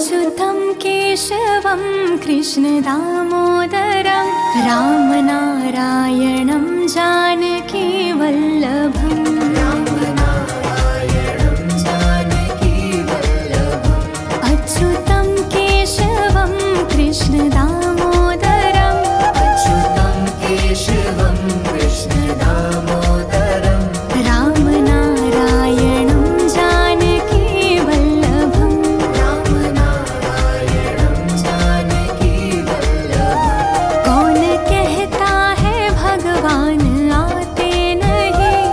अच्युतं केशवं कृष्णदामोदरं रामनारायणं जानकीवल्लभम् अच्युतं केशवं कृष्णदामोदरं रामनारायणं जानकीवल्लभम् कौन कहता है भगवान आते नहीं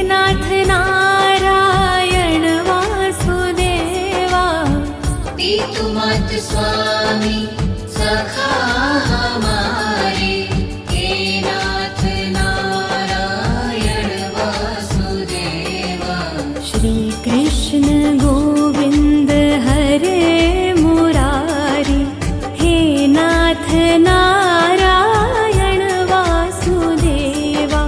नाथ नारायण वासुदेवा, पितु मातु स्वामी सखा हमारे, हे नाथ नारायण वासुदेवा। श्री कृष्ण गोविंद हरे मुरारी, हे नाथ नारायण वासुदेवा।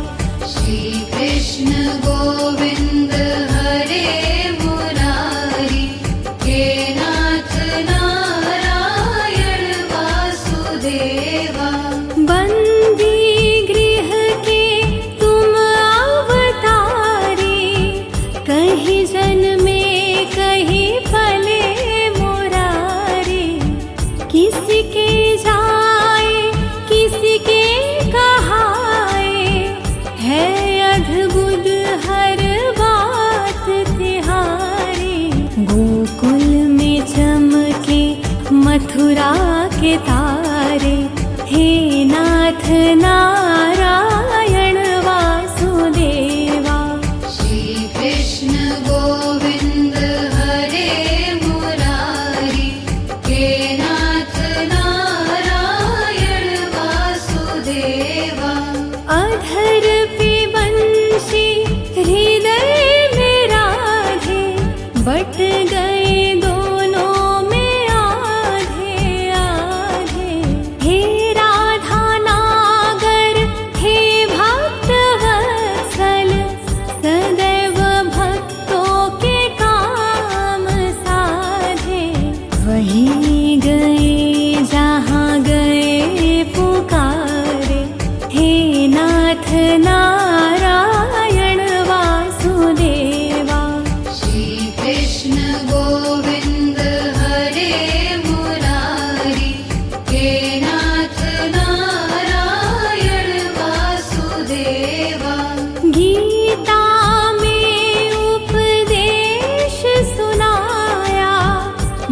श्री कृष्ण गोविंद हरे मुरारी, हे नाथ नारायण वासुदेवा। बंदी गृह के तुम अवतारी, कहीं जन्मे कहीं पले मुरारी। किसी के जाए किसी के कहाए, है अद्भुत हर बात तिहारी। गोकुल में चमके मथुरा के तारे, हे नाथ नारायण वासुदेवा। श्री कृष्ण गोविंद हरे मुरारी, हे नाथ नारायण वासुदेवा। अधर पे बंशी हृदय में राधे, बट गए दोनों में आधे आधे। हे राधा नागर हे भक्त वत्सल, सदैव भक्तों के काम साधे। वहीं गए जहाँ गए पुकारे, हे नाथ नारायण वासुदेवा। श्री कृष्ण गोविंद हरे मुरारी, हे नाथ नारायण वासुदेवा। गीता में उपदेश सुनाया,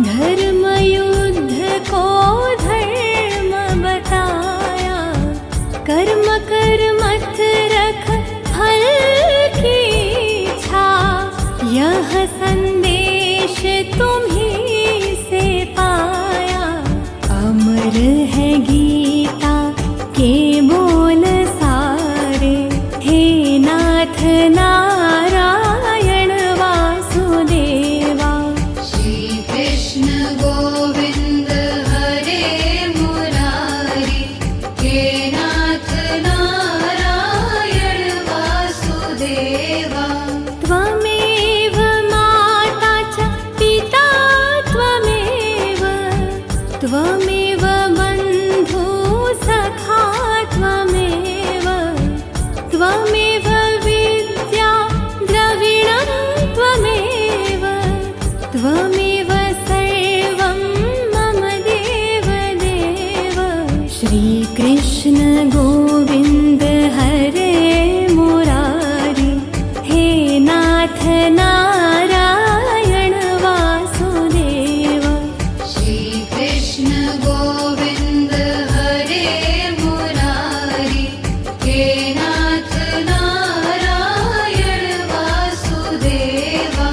धर्म युद्ध को धर्म बताया। कर्म कर मत रख फल की इच्छा, यह संदेश तुम्हीं से पाया। अमर है गीता के बोल सारे, हे नाथ नारायण वासुदेवा। श्री कृष्ण गोविंद हरे मुरारी, हे नाथ नारायण वासुदेवा। त्वमेव माता च पिता त्वमेव, त्वमेव बन्धु सखा त्वमेव, त्वमेव विद्या द्रविणं त्वमेव, त्वमेव सर्वं मम देव देव। श्री कृष्ण गोविंद हरे मुरारी, हे नाथ नारायण वासुदेवा। श्री कृष्ण गोविंद हरे मुरारी, हे नाथ नारायण वासुदेवा।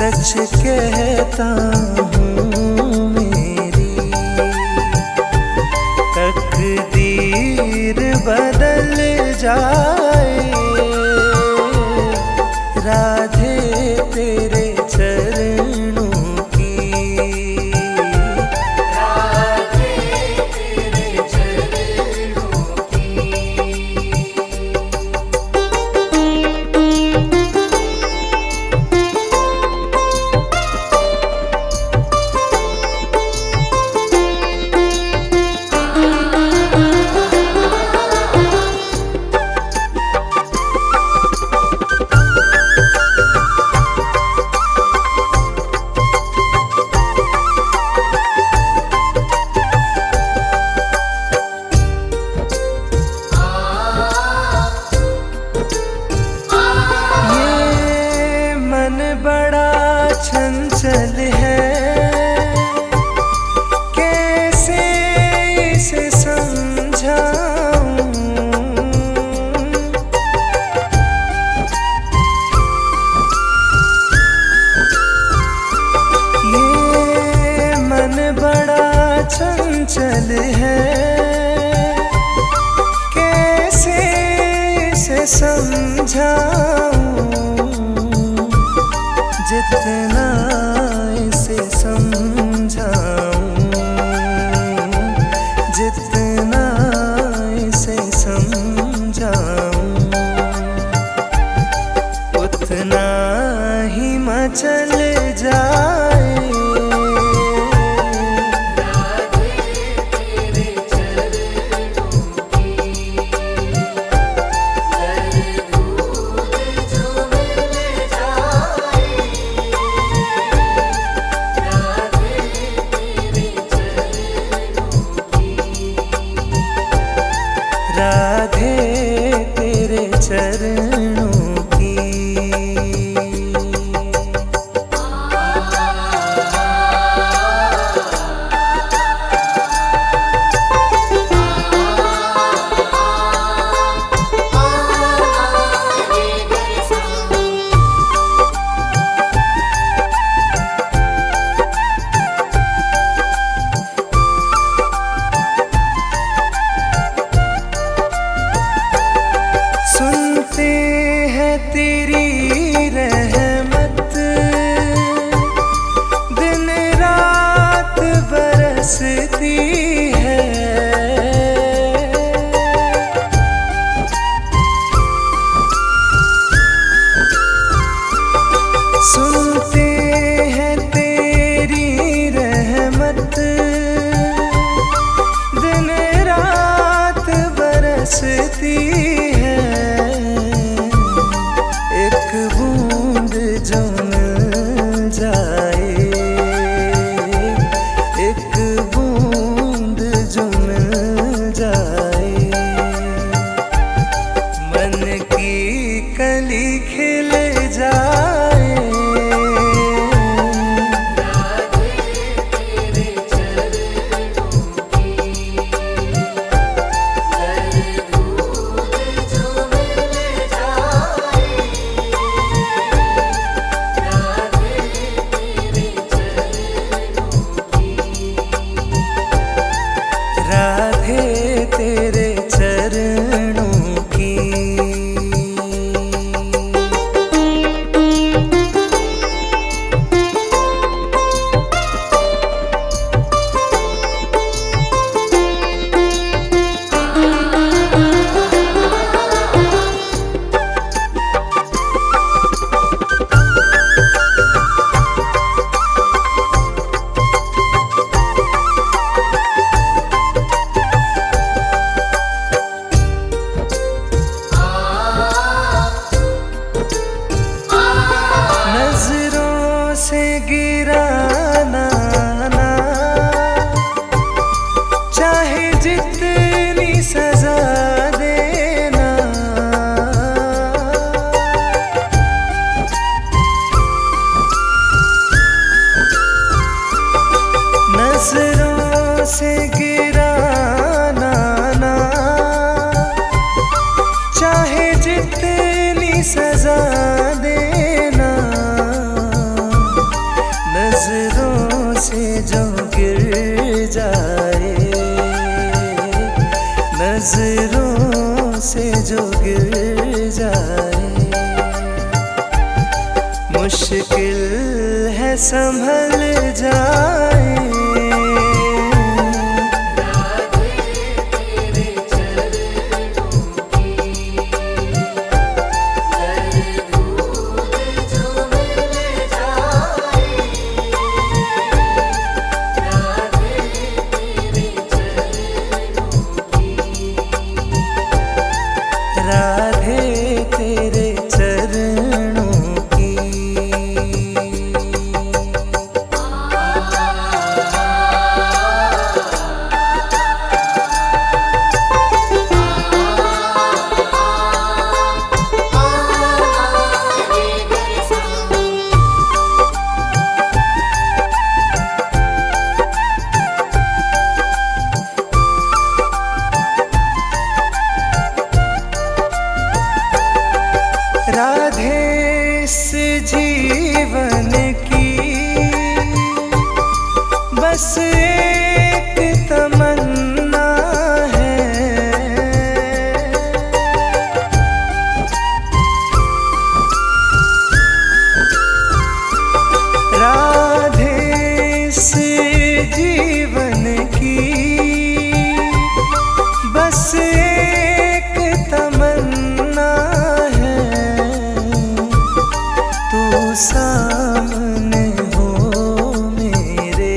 सच कहता हूँ मेरी तकदीर बदल जाए, राधे तेरे चरण हिमाचल है, कैसे इसे समझाऊं, जितना इसे समझाऊं, जितना इसे समझाऊं, उतना हिमाचल जाए। राधे तेरे चरणों की। सुनते हैं तेरी रहमत, दिन रात बरसती है। सुनते हैं तेरी रहमत, दिन रात बरसती है। एक बूंद जो मिल जाए, एक बूंद जो मिल जाए, मन की कली खिल जाए। राधे तेरे चरणों की। नजरों से गिराना ना, चाहे जितनी सजा देना। नजरों से गिराना ना, चाहे जितनी सजा देना। नजरों से जो गिर जाए, नजरों से जो गिर जाए, मुश्किल है संभल जाए। राधे तेरे चरणों की। राधे इस जीवन की बस एक तमन्ना इस जीवन की बस एक तमन्ना है, तू सामने हो मेरे,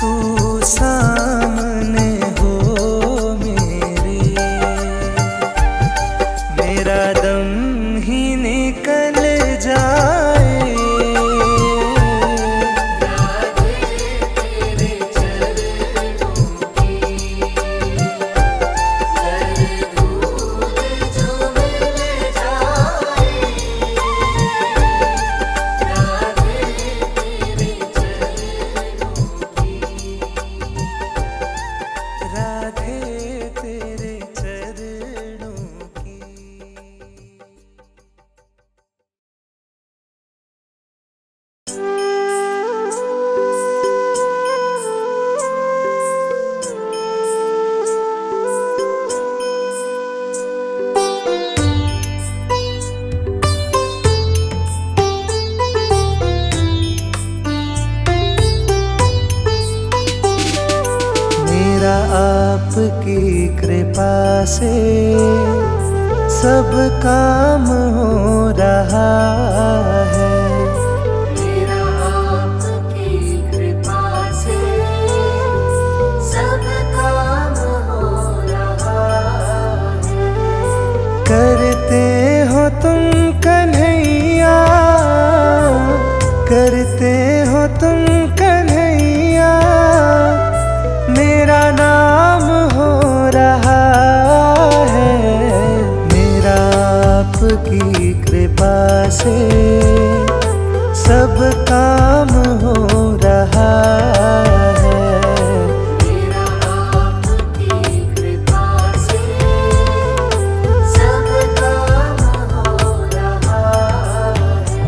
तू सामने हो मेरे, मेरा दम ही निकल जाए। राधे तेरे चरणों की। मेरा आपकी कृपा से सब काम हो रहा है, मेरा आपकी कृपा से सब काम हो रहा है। करते हो तुम कन्हैया, करते हो तुम कन्हैया, मेरा नाम हो रहा है, मेरा आपकी कृपा से सब काम हो रहा है। मेरा आपकी कृपा से सब काम हो रहा है।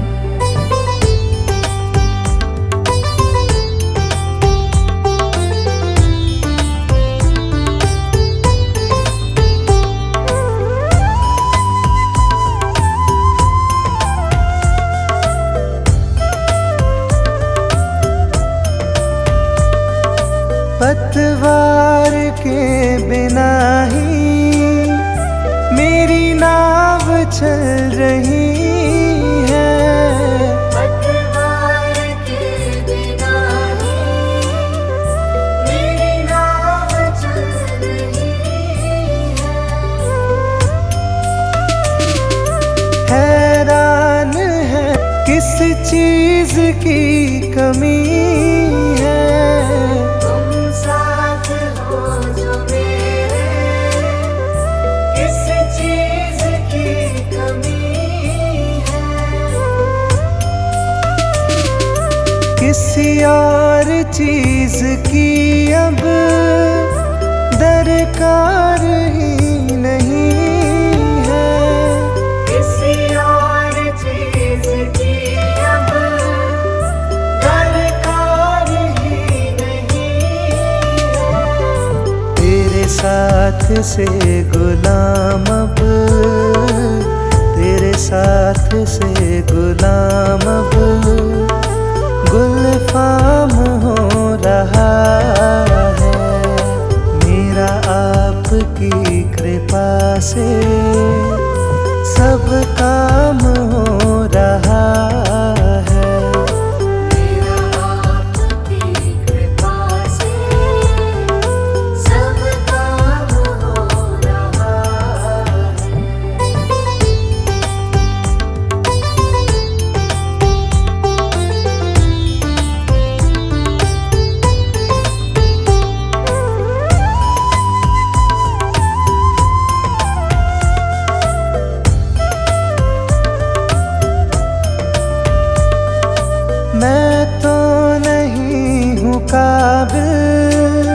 पतवार के बिना ही मेरी नाव चल रही है, पतवार के बिना ही मेरी नाव चल रही है। हैरान है किस चीज की कमी है, तुम साथ हो जो मेरे, किस चीज की कमी है। किसी और चीज की अब दरकार ही नहीं है, किसी और चीज की अब दरकार ही नहीं है। तेरे साथ से गुलाम अब, तेरे साथ से गुलाम अब गुलफाम हो रहा है, मेरा आपकी कृपा से सब काम हो रहा है। मेरा आपकी कृपा से सब काम हो रहा है। मैं तो नहीं हूँ काबिल,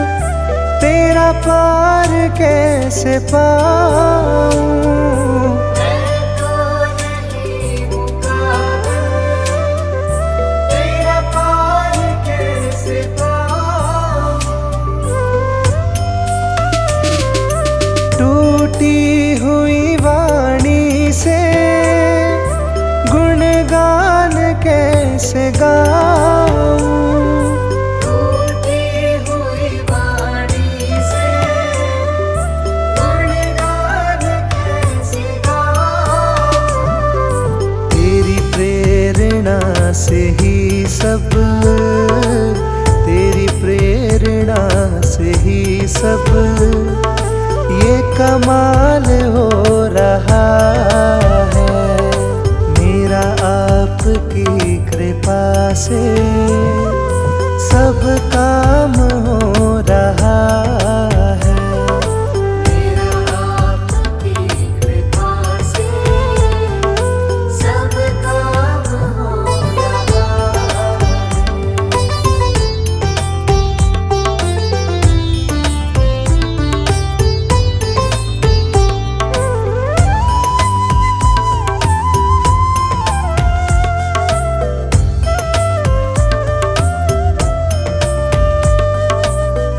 तेरा पार कैसे पाऊँ, मैं तो नहीं हूँ काबिल, तेरा पार कैसे पाऊँ। टूटी हुई वाणी से गुणगान कैसे कैसे गाऊं, टूटी हुई वाणी से गुणगान कैसे गाऊं। तेरी प्रेरणा से ही सब, तेरी प्रेरणा से ही सब ये कमाल हो रहा है। मेरा आपकी कृपा से सब काम हो रहा है। मेरा आपकी कृपा से सब काम हो रहा है।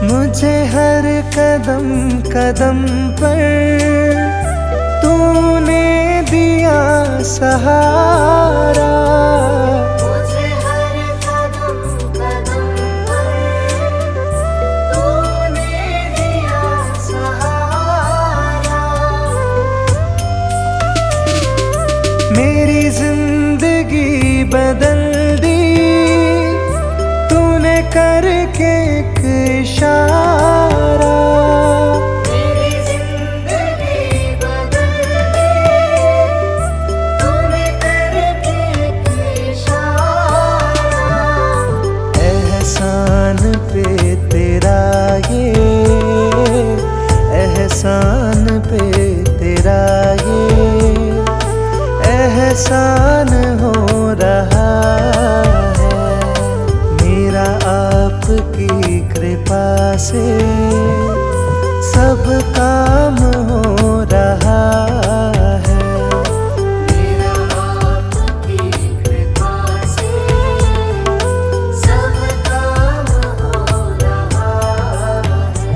मुझे हर कदम कदम पर तूने दिया सहारा। मुझे हर कदम कदम पर तूने दिया सहारा। मेरी जिंदगी बदल दी तूने करके एक इशारा। मेरी जिंदगी बदल दी तूने करके एक इशारा। एहसान पे तेरा ये, एहसान पे तेरा ये एहसान हो रहा है। मेरा आपकी कृपा से सब काम हो रहा है। मेरा आपकी कृपा से सब काम हो रहा है।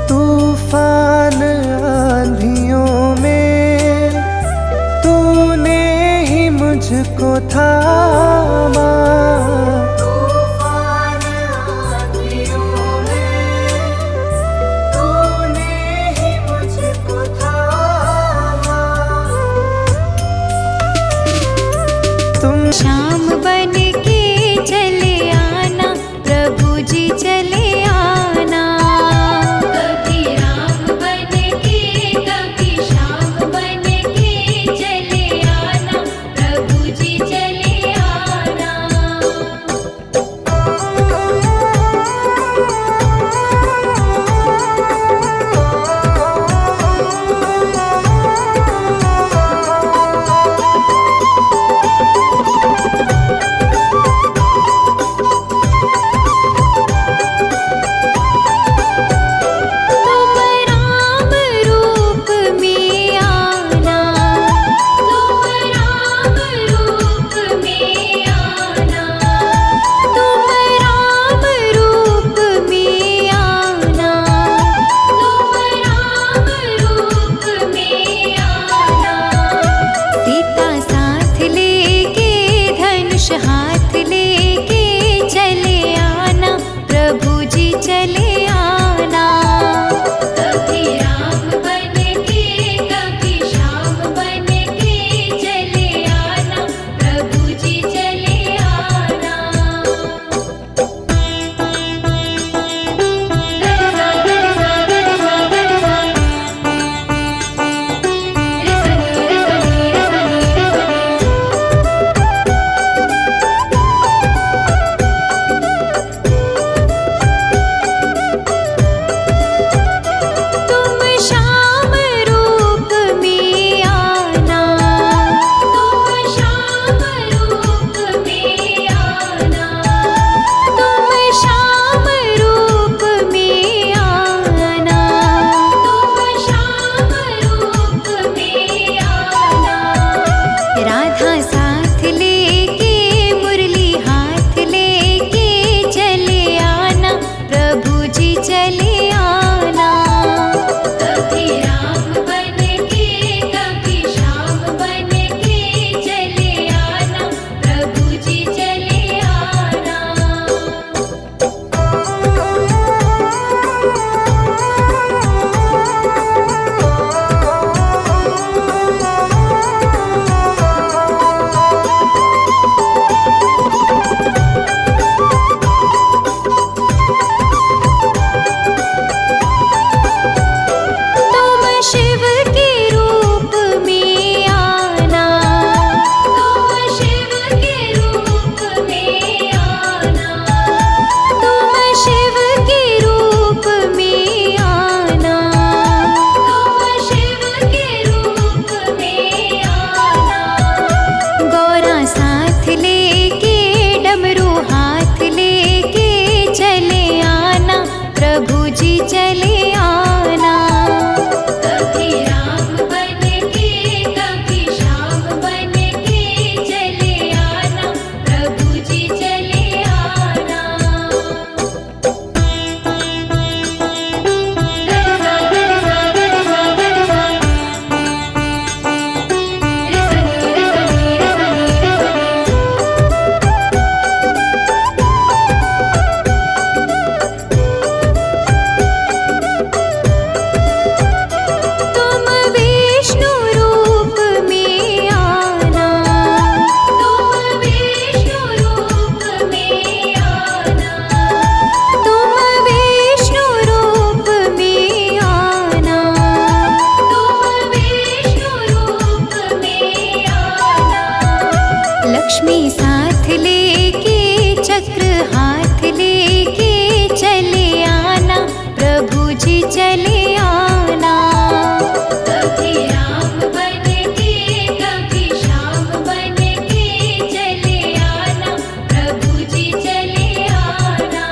तूफान आंधियों में तूने ही मुझको थामा। तूफान आंधियों में तूने ही मुझको थामा। तुम श्याम बन के चले आना, प्रभु जी चले आना। कभी राम बन के, कभी श्याम बन के चले आना, प्रभु जी चले आना। लक्ष्मी साथ लेके चक्र हाथ लेके चले आना, प्रभु जी चले आना। कभी राम बन के कभी श्याम बन के चले आना, प्रभु जी चले आना।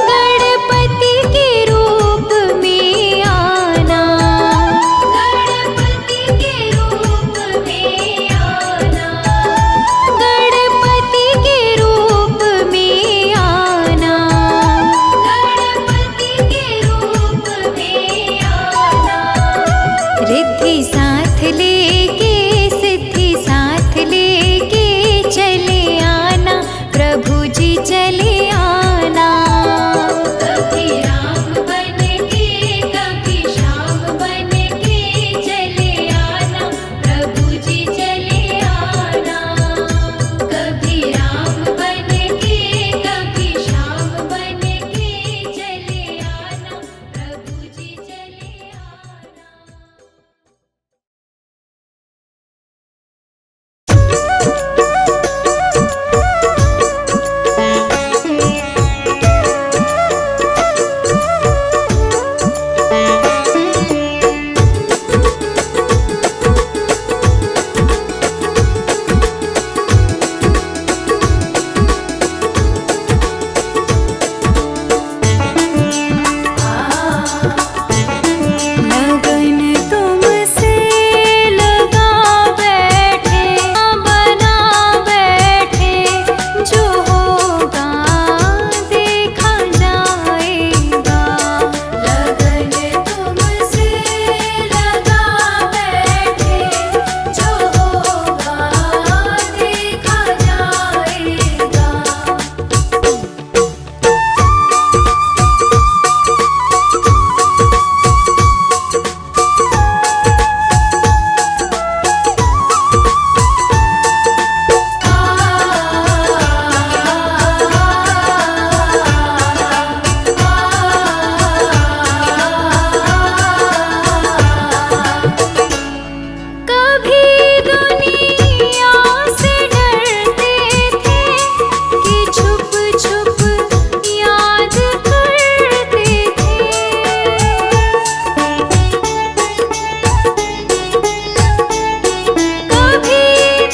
गणपति के रूप में आना, गणपति के रूप में आना, गणपति के रूप में आना, गणपति के रूप में आना। रिद्धि साथ लेके सिद्धि साथ लेके चले आना, प्रभु जी चले आना। कभी राम बन के कभी श्याम बन के चले आना, प्रभु जी चले आना। कभी राम बन के कभी श्याम बन के चले आना, प्रभु जी चले आना। लगन तुमसे लगा बैठे बना बैठे, जो होगा देखा जाएगा। लगन तुमसे लगा बैठे, जो होगा देखा जाएगा। कभी दुनिया से डरते थे कि छुप छुप याद करते थे। कभी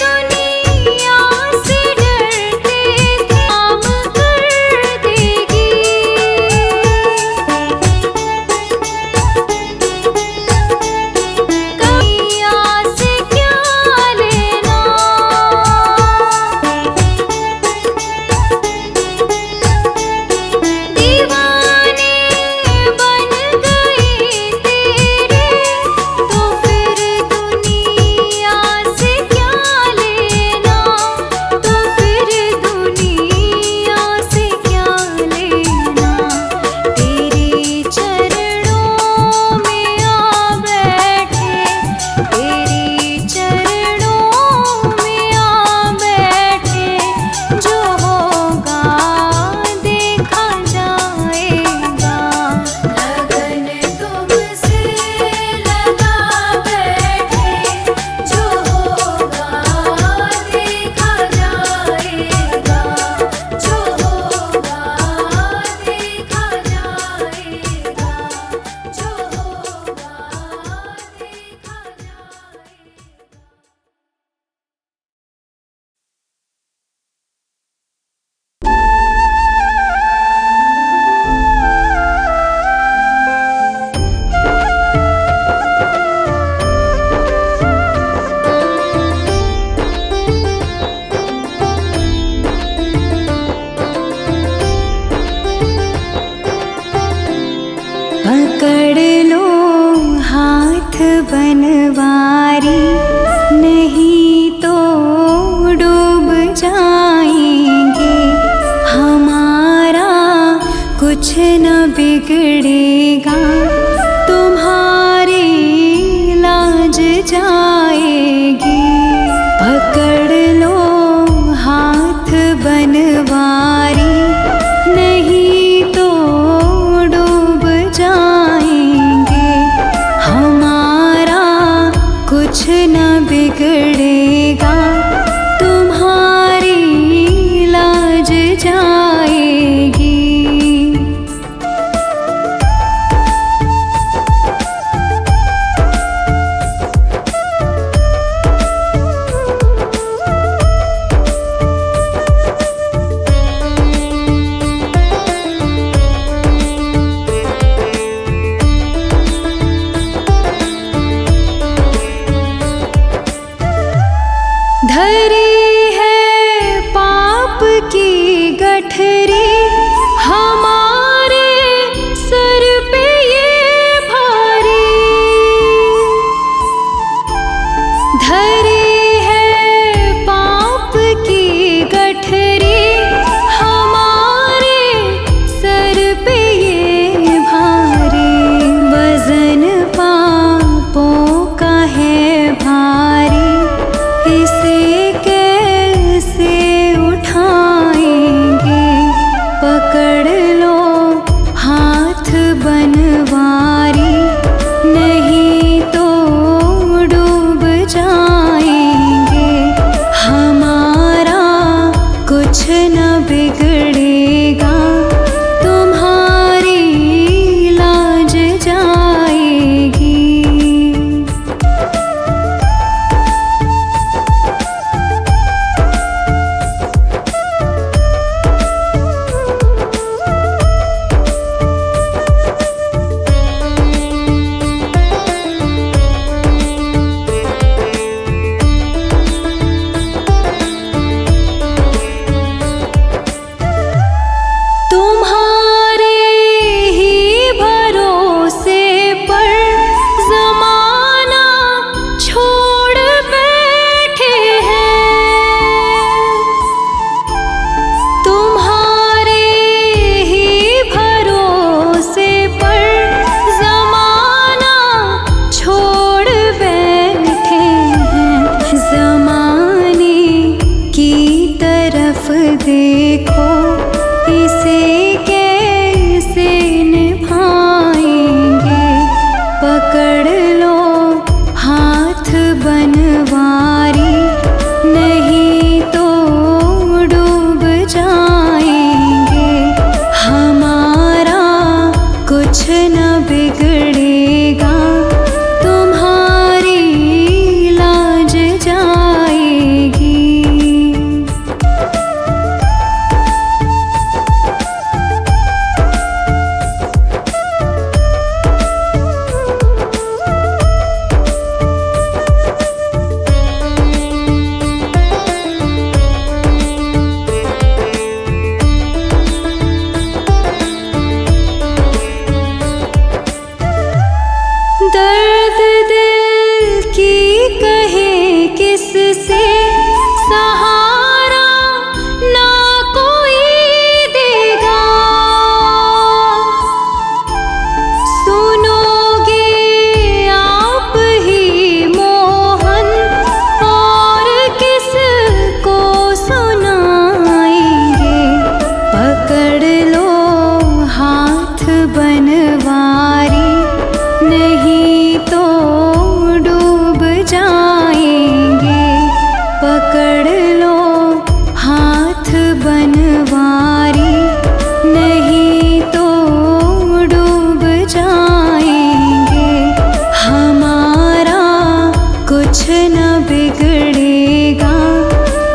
दुनिया से डरते थे काम कर देगी। कमिया से क्या लेना, दीवाने बन गए तेरे, तो फिर दुनिया से क्या लेना, तो फिर दुनिया से क्या लेना। तेरे चरणों में आ बैठे, तेरे चरणों में आ बैठे, जो होगा देखा जाएगा। लगन तुमसे लगा बैठे, जो होगा देखा जाएगा, जो होगा देखा जाएगा, जो होगा देखा पकड़ लो हाथ बनवारी, नहीं तो डूब जाएंगे। हमारा कुछ न बिगड़ेगा तुम्हारे न बिगड़ेगा, तुम्हारी लाज जाएगी। दर्द दिल की कहे किससे, सहारा ना कोई देगा। सुनोगे आप ही मोहन, और किसको सुनाएंगे। पकड़ लो हाथ बनवारी, नहीं तो डूब जाएंगे। पकड़ लो हाथ बनवारी, नहीं तो डूब जाएंगे। हमारा कुछ न बिगड़ेगा,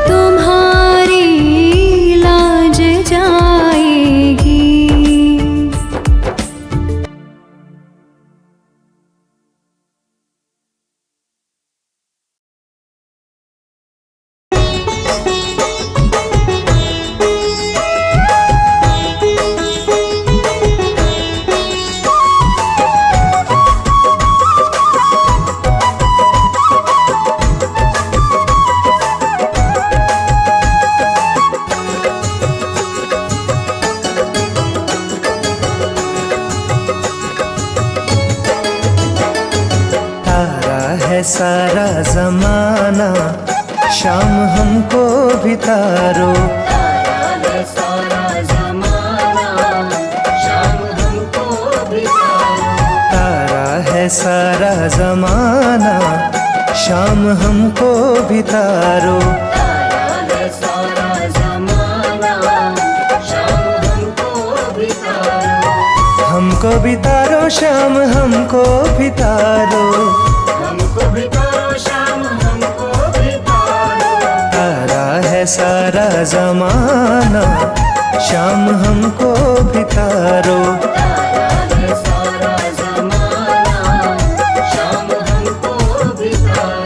तुम्हारी लाज जाएगी। तारा है सारा जमाना, शाम हमको भी तारो। तारा है सारा जमाना, शाम हमको भी तारो। तारा है सारा जमाना, शाम हमको भी तारो। तारा है सारा जमाना, शाम हमको भी तारो। हमको भी तारो, शाम हमको भी तारो। हमको भी तारो, शाम हमको भी तारो। तारा है सारा जमाना, शाम हमको भी तारो। तारा है सारा जमाना, शाम हमको भी तारो।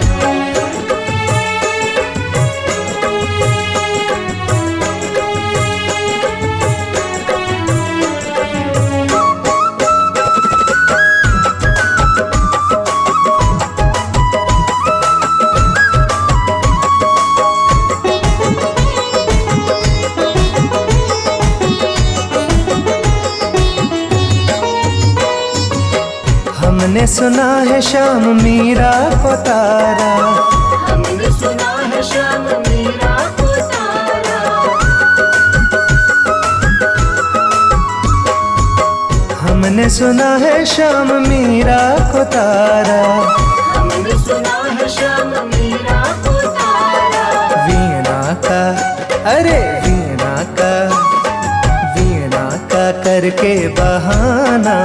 हमने सुना है शाम मीरा को तारा। हमने सुना है शाम मीरा को तारा। हमने सुना है शाम मीरा को तारा। हमने सुना है शाम मीरा को तारा। वीणा का, अरे वीणा का, वीणा का करके बहाना,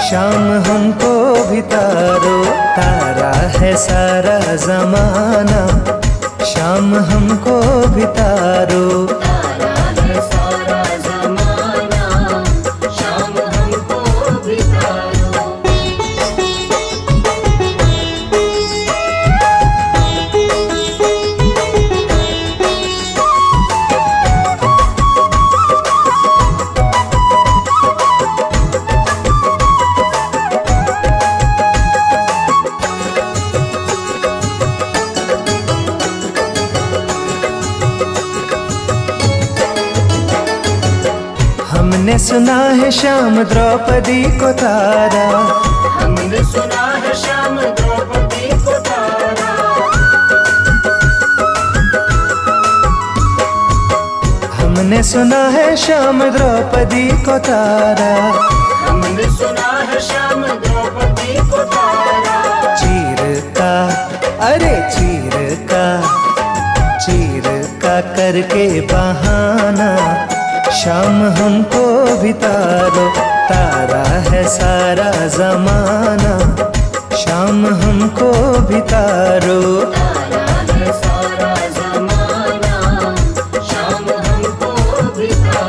शाम हमको भी तारो। तारा है सारा जमाना, शाम हमको भी तारो। तारा है सारा जमाना, शाम हमको भी तारो। हमने सुना है शाम द्रौपदी को तारा। हमने सुना है शाम द्रौपदी को तारा। हमने सुना है शाम द्रौपदी को तारा। हमने सुना है शाम द्रौपदी को तारा। चीर का, अरे चीर का, चीर का करके बहाना, शाम हमको भी तारो। तारा है सारा जमाना, शाम हमको भी तारो। तारा है सारा जमाना, शाम हमको भी तारो।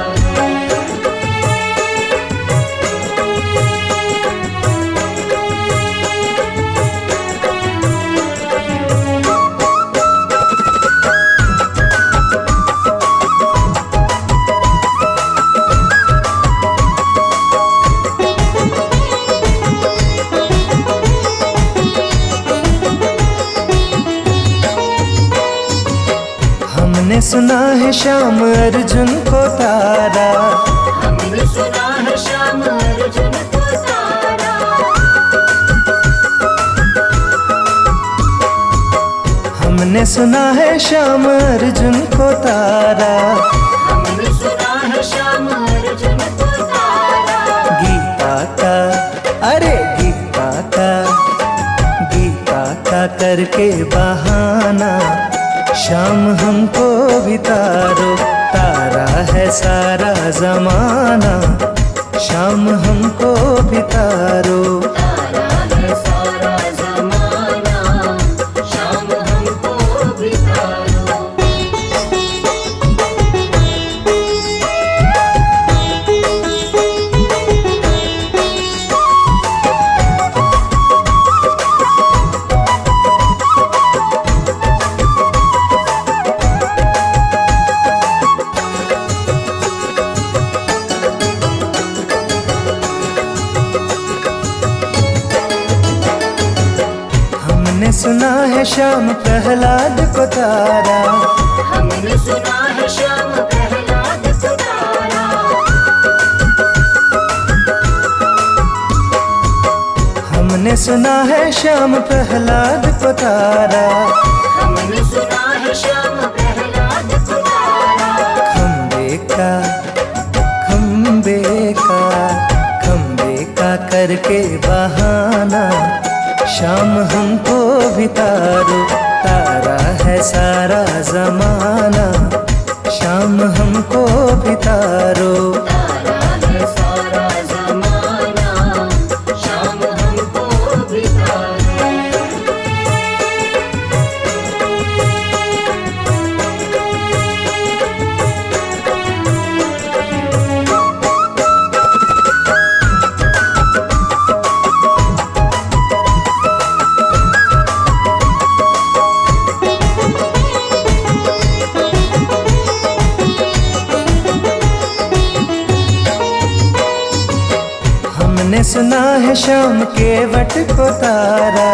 हमने सुना है श्याम अर्जुन को तारा, हमने सुना है श्याम अर्जुन को तारा। हमने सुना है श्याम अर्जुन को तारा। हमने सुना है श्याम अर्जुन को तारा। गीता का, अरे गीता का करके बहाना, शाम हमको भी तारो। तारा है सारा जमाना, शाम हमको भी तारो। तारा है सारा जमाना, शाम हमको भी तारो। हमने सुना है श्याम प्रहलाद को तारा। हमने सुना है श्याम प्रहलाद को तारा। हमने सुना है श्याम प्रहलाद को तारा। हमने सुना है श्याम प्रहलाद को तारा। खम्बे का करके बहाना, शाम हमको भी तारो। तारा है सारा जमाना, शाम हमको भी तारो। तारा है सारा जमाना, शाम हमको भी तारो। हमने सुना है श्याम केवट को तारा।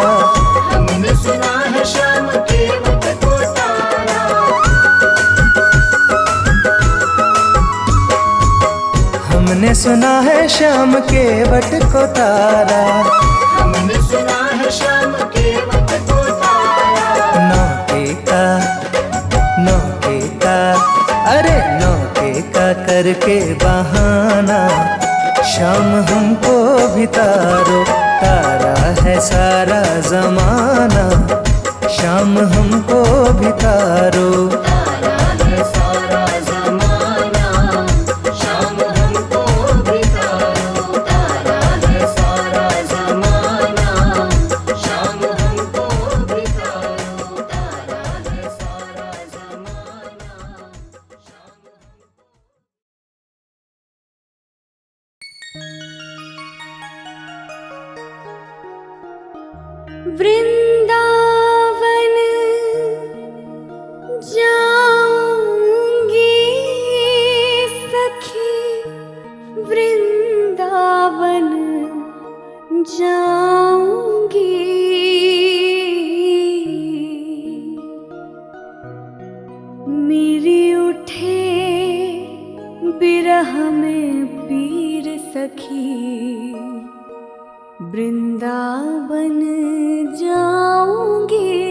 हमने सुना है श्याम केवट को तारा। हमने सुना है श्याम केवट को तारा। हमने सुना है श्याम केवट को तारा। नौके का, अरे नौके का करके बहाना, शाम हमको भी तारो। तारा है सारा जमाना, शाम हमको भी तारो। तारा है सारा जमाना, शाम हमको भी तारो। तारा है सारा जमाना, शाम हमको भी तारो। तारा है सारा जमाना, शाम वृंदावन जाऊंगी सखी, वृंदावन जाऊंगी। मेरी उठे बिरह में पीर सखी, वृंदावन जाऊंगी।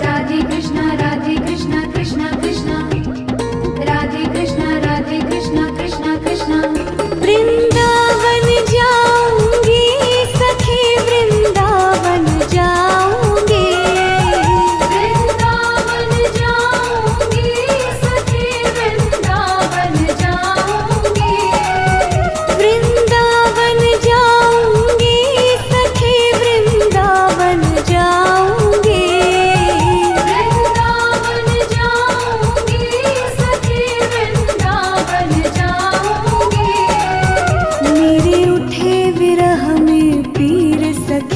राधे कृष्णा कृष्णा कृष्णा, राधे कृष्णा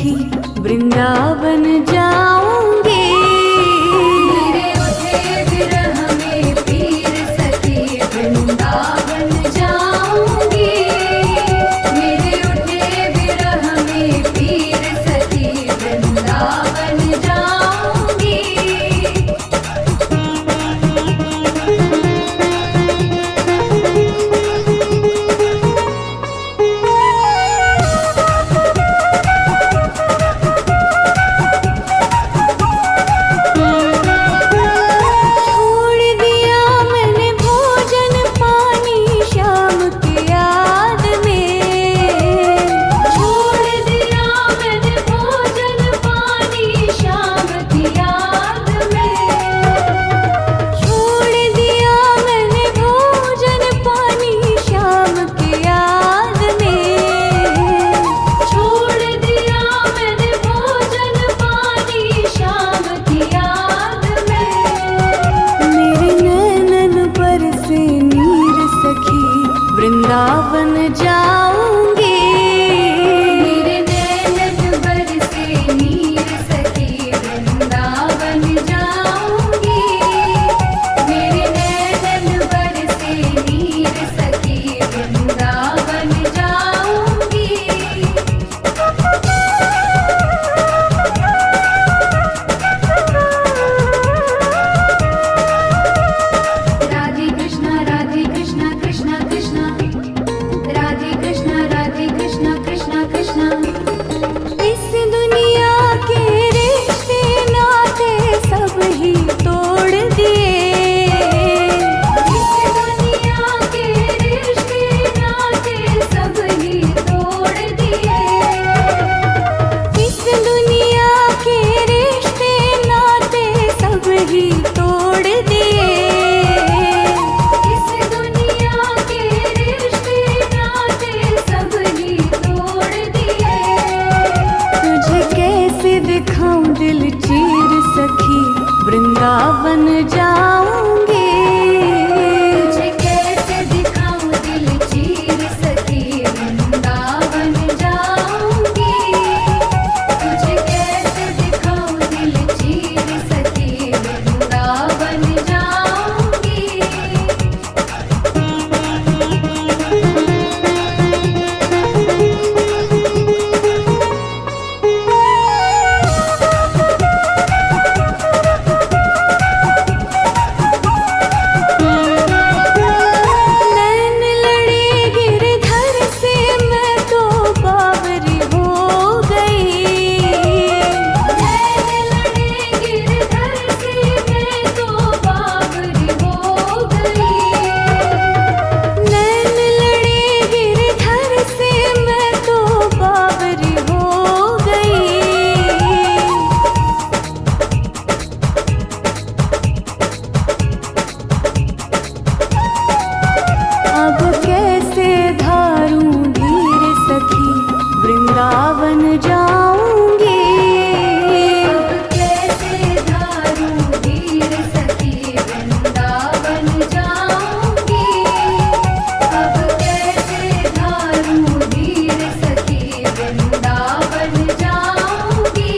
सखी वृंदावन जाऊंगी। मेरे उठे विरह में पीर सखी वृंदावन जाऊंगी। मेरे उठे विरह में पीर सखी वृंदावन जाऊंगी। वृंदावन जाऊंगी। मेरे नैन बरसे नीर सखी वृंदावन जाऊंगी। मेरे नैन बरसे नीर सखी वृंदावन जाऊंगी। राधे कृष्णा कृष्णा कृष्णा राधे कृष्णा कृष्णा कृष्णा। इस दुनिया के रिश्ते नाते सब ही तोड़ दिए। इस दुनिया के रिश्ते नाते सब ही तोड़ दिए। इस दुनिया के रिश्ते नाते सब ही तोड़ दिए। इस दुनिया के रिश्ते नाते सब ही तोड़ दिए। तुझे कैसे दिखाऊं दिल चीर सखी वृंदावन जाऊंगी। तुझे कैसे दिखाऊं दिल चीर सखी वृंदावन जाऊंगी। तुझे कैसे दिखाऊं दिल चीर सखी वृंदावन जाऊंगी। नैन लड़े गिरधर से मैं तो बावरी हो गई। नैन लड़े गिरधर से मैं तो बावरी हो गई। नैन लड़े गिरधर से मैं तो बावरी हो गई। अब कैसे धारूं धीर सखी वृंदावन जाऊंगी। अब कैसे धारूं धीर सखी वृंदावन जाऊंगी। अब कैसे धारूं धीर सखी वृंदावन जाऊंगी।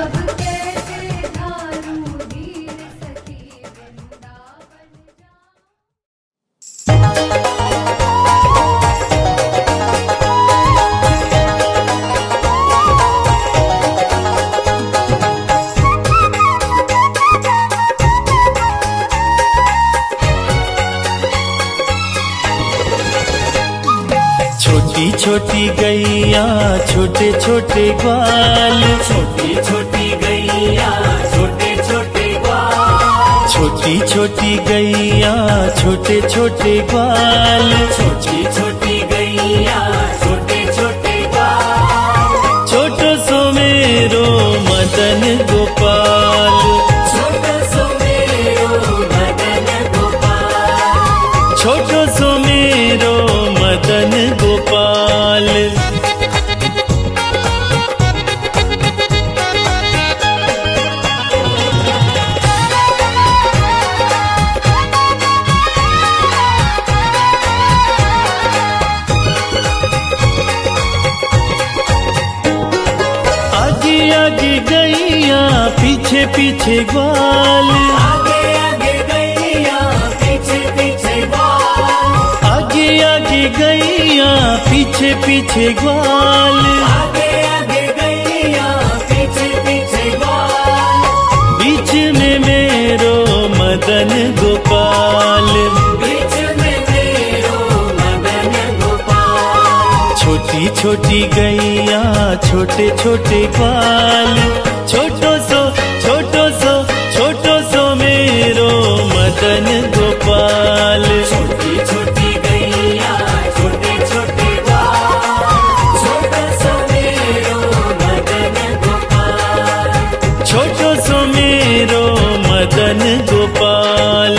अब कैसे धारूं धीर सखी वृंदावन जाऊंगी। छोटी छोटी गैया छोटे छोटे ग्वाल। छोटी छोटी गैया छोटे छोटे ग्वाल। छोटी छोटी गैया छोटे छोटे ग्वाल। छोटी छोटी गैया छोटे छोटे ग्वाल। छोटो सो मेरो मदन गोपाल। छोटो सो मेरो मदन गोपाल। छोटो सो मेरो मदन गोपाल। आगे गैया पीछे पीछे ग्वाल, आगे आगे गैया पीछे पीछे ग्वाल, आगे आगे गैया पीछे पीछे ग्वाल, आगे आगे गैया पीछे पीछे ग्वाल, बीच में मेरो मदन गोपाल, बीच में मेरो मदन गोपाल। छोटी छोटी गैया छोटे छोटे ग्वाल, छोटो सो मेरो मदन गोपाल। छोटी छोटी गैया छोटे छोटे ग्वाल, छोटा सा मेरो मदन गोपाल, छोटो सो मेरो मदन गोपाल।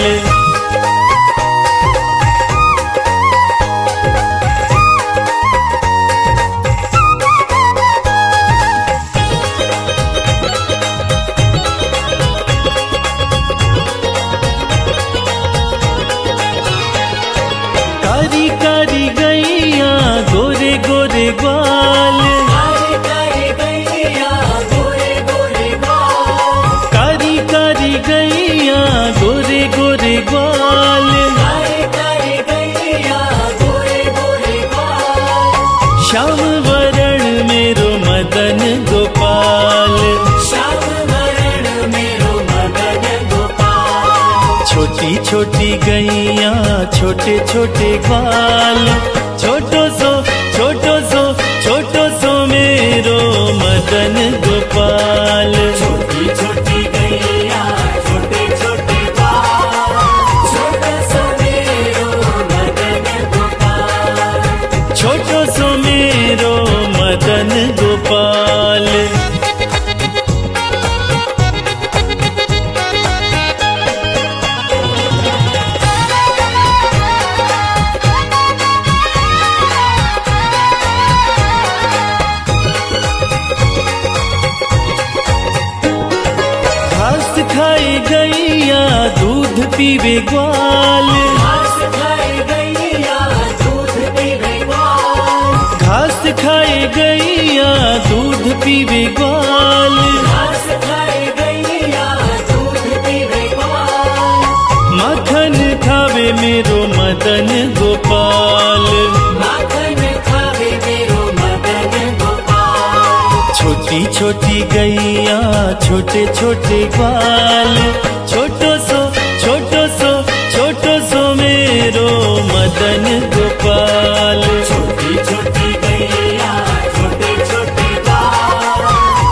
कारी कारी गैया गोरे गोरे ग्वाल, कारी कारी गैया गोरे गोरे ग्वाल, कारी कारी गैया गोरे गोरे ग्वाल, कारी कारी गैया गोरे गोरे ग्वाल, श्याम वरण मेरो मदन गोपाल। श्याम वरण मेरो मदन गोपाल। छोटी छोटी गैया छोटे छोटे ग्वाल, छोटो सो मेरो मदन गोपाल। छोटी छोटी गैया छोटे छोटे ग्वाल, छोटा सा मेरो मदन गोपाल, छोटो सो मेरो मदन गोपाल। घास खाए गैया दूध पीवे ग्वाल, घास खाए गैया दूध पीवे ग्वाल, घास खाए गैया दूध पीवे ग्वाल, घास खाए गैया दूध पीवे ग्वाल, माखन खावे मेरो मदन गोपाल। माखन खावे मेरो मदन गोपाल। छोटी छोटी गैया छोटे छोटे ग्वाल, छोटो सो मेरो मदन गोपाल। छोटी छोटी गैया छोटे छोटे ग्वाल,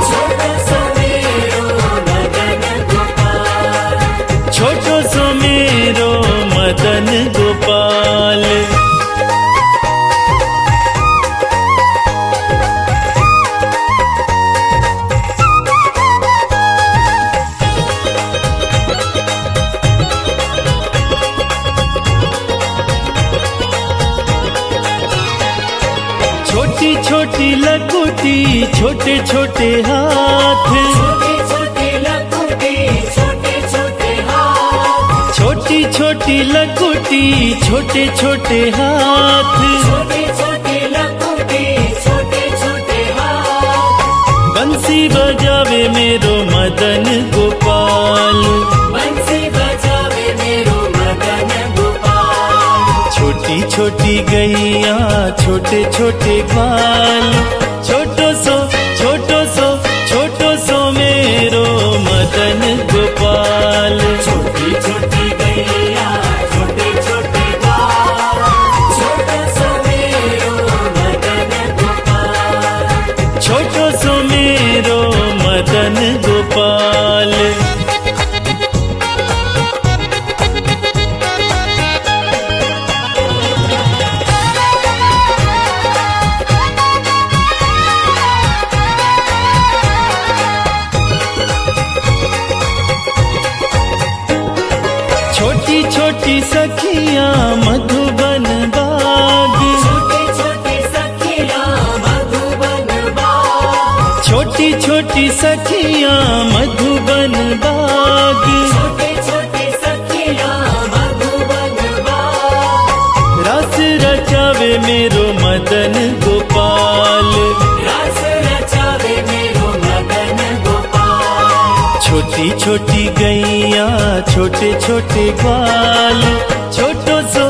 छोटा सा मेरो मदन गोपाल, छोटो सो मेरो मदन गोपाल। छोटी छोटी लकुटी छोटे छोटे हाथ, छोटी छोटी लकुटी छोटे छोटे हाथ, छोटी छोटी लकुटी छोटे छोटे हाथ, छोटी छोटी लकुटी छोटे छोटे हाथ, बंसी बजावे मेरो मदन गोपाल। बंसी बजावे मेरो मदन गोपाल। छोटी छोटी गैया छोटे छोटे ग्वाल, छोटो सो मेरो मदन गोपाल। छोटी छोटी गैया छोटे छोटे ग्वाल, छोटा सा मेरो मदन गोपाल, छोटो सो मेरो मदन गोपाल। छोटी छोटी सखियां मधुबन बाग, छोटी छोटी सखिया मधुबन बाग, छोटी छोटी सखियां मधुबन बाग, छोटी छोटी सखिया मधुबन बाग, रस रचावे मेरो मदन गोपाल। रस रचावे मेरो मदन छोटी छोटी गैया छोटे छोटे ग्वाल छोटो सो